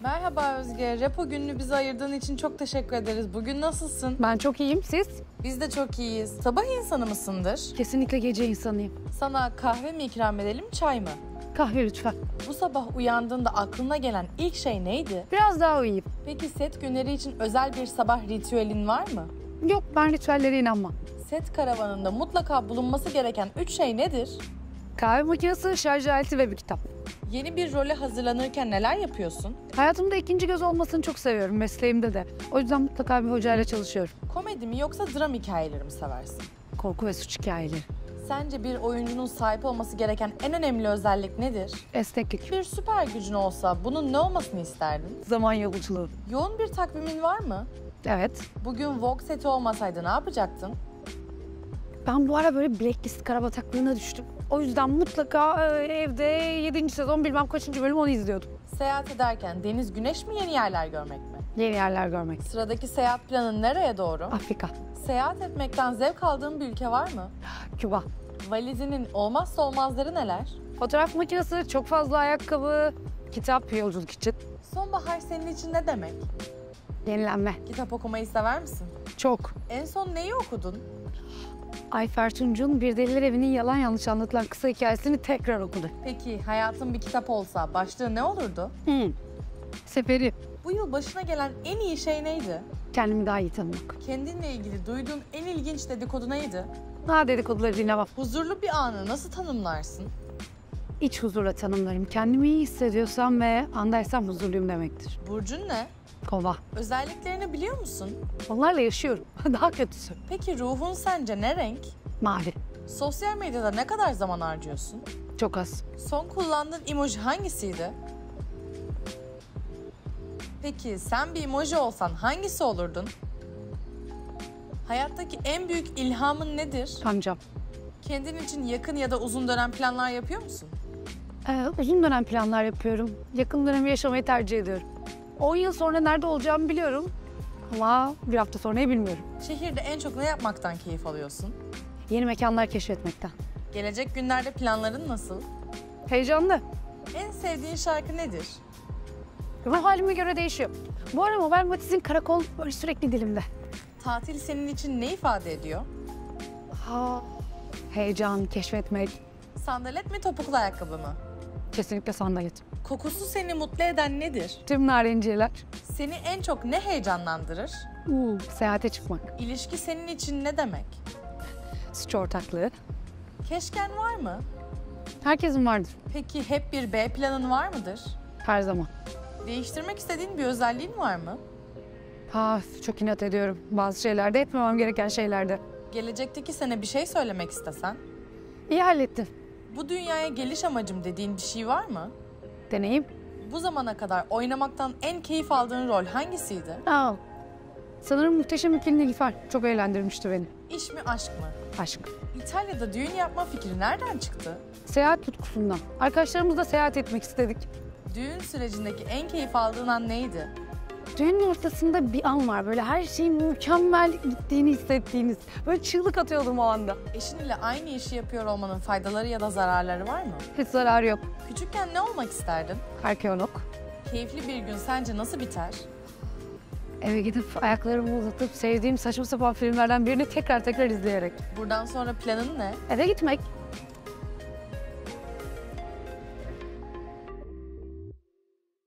Merhaba Özge, Repo gününü bize ayırdığın için çok teşekkür ederiz. Bugün nasılsın? Ben çok iyiyim, siz? Biz de çok iyiyiz. Sabah insanı mısındır? Kesinlikle gece insanıyım. Sana kahve mi ikram edelim, çay mı? Kahve lütfen. Bu sabah uyandığında aklına gelen ilk şey neydi? Biraz daha uyuyayım. Peki set günleri için özel bir sabah ritüelin var mı? Yok, ben ritüellere inanmam. Set karavanında mutlaka bulunması gereken 3 şey nedir? Kahve makinesi, şarj aleti ve bir kitap. Yeni bir role hazırlanırken neler yapıyorsun? Hayatımda ikinci göz olmasını çok seviyorum, mesleğimde de. O yüzden mutlaka bir hocayla çalışıyorum. Komedi mi yoksa dram hikayeleri mi seversin? Korku ve suç hikayeleri. Sence bir oyuncunun sahip olması gereken en önemli özellik nedir? Esneklik. Bir süper gücün olsa bunun ne olmasını isterdin? Zaman yolculuğu. Yoğun bir takvimin var mı? Evet. Bugün Vogue seti olmasaydı ne yapacaktın? Ben bu ara böyle Blacklist karabataklığına düştüm. O yüzden mutlaka evde 7. sezon bilmem kaçıncı bölüm onu izliyordum. Seyahat ederken deniz, güneş mi, yeni yerler görmek mi? Yeni yerler görmek. Sıradaki seyahat planın nereye doğru? Afrika. Seyahat etmekten zevk aldığın bir ülke var mı? Küba. Valizinin olmazsa olmazları neler? Fotoğraf makinesi, çok fazla ayakkabı, kitap yolculuk için. Sonbahar senin için ne demek? Yenilenme. Kitap okumayı sever misin? Çok. En son neyi okudun? Ayfer Tunç'un Bir Deliler Evi'nin yalan yanlış anlatılan kısa hikayesini tekrar okudu. Peki hayatın bir kitap olsa başlığı ne olurdu? Seferi. Bu yıl başına gelen en iyi şey neydi? Kendimi daha iyi tanımak. Kendinle ilgili duyduğun en ilginç dedikodu neydi? Daha dedikoduları dinlemem. Huzurlu bir anı nasıl tanımlarsın? İç huzurla tanımlarım. Kendimi iyi hissediyorsam ve andaysam huzurluyum demektir. Burcun ne? Kova. Özelliklerini biliyor musun? Onlarla yaşıyorum. Daha kötüsü. Peki ruhun sence ne renk? Mavi. Sosyal medyada ne kadar zaman harcıyorsun? Çok az. Son kullandığın emoji hangisiydi? Peki sen bir emoji olsan hangisi olurdun? Hayattaki en büyük ilhamın nedir? Kancam. Kendin için yakın ya da uzun dönem planlar yapıyor musun? Uzun dönem planlar yapıyorum. Yakın dönemi yaşamayı tercih ediyorum. 10 yıl sonra nerede olacağımı biliyorum. Ama bir hafta sonrayı bilmiyorum. Şehirde en çok ne yapmaktan keyif alıyorsun? Yeni mekanlar keşfetmekten. Gelecek günlerde planların nasıl? Heyecanlı. En sevdiğin şarkı nedir? Ruh halime göre değişiyor. Bu ara Mabel Matiz'in Karakol böyle sürekli dilimde. Tatil senin için ne ifade ediyor? Heyecan, keşfetmek. Sandalet mi, topuklu ayakkabı mı? Kesinlikle sandalet. Kokusu seni mutlu eden nedir? Tüm narenciyeler. Seni en çok ne heyecanlandırır? Seyahate çıkmak. İlişki senin için ne demek? Suç ortaklığı. Keşken var mı? Herkesin vardır. Peki hep bir B planın var mıdır? Her zaman. Değiştirmek istediğin bir özelliğin var mı? Çok inat ediyorum. Bazı şeylerde, etmemem gereken şeylerde. Gelecekteki sene bir şey söylemek istesen? İyi hallettin. Bu dünyaya geliş amacım dediğin bir şey var mı? Deneyim. Bu zamana kadar oynamaktan en keyif aldığın rol hangisiydi? Sanırım Muhteşem İkili Nilüfer. Çok eğlendirmişti beni. İş mi, aşk mı? Aşk. İtalya'da düğün yapma fikri nereden çıktı? Seyahat tutkusundan. Arkadaşlarımızla seyahat etmek istedik. Düğün sürecindeki en keyif aldığın an neydi? Düğünün ortasında bir an var. Böyle her şeyin mükemmel gittiğini hissettiğiniz. Böyle çığlık atıyordum o anda. Eşin ile aynı işi yapıyor olmanın faydaları ya da zararları var mı? Hiç zararı yok. Küçükken ne olmak isterdin? Arkeolog. Keyifli bir gün sence nasıl biter? Eve gidip ayaklarımı uzatıp sevdiğim saçma sapan filmlerden birini tekrar izleyerek. Buradan sonra planın ne? Eve gitmek.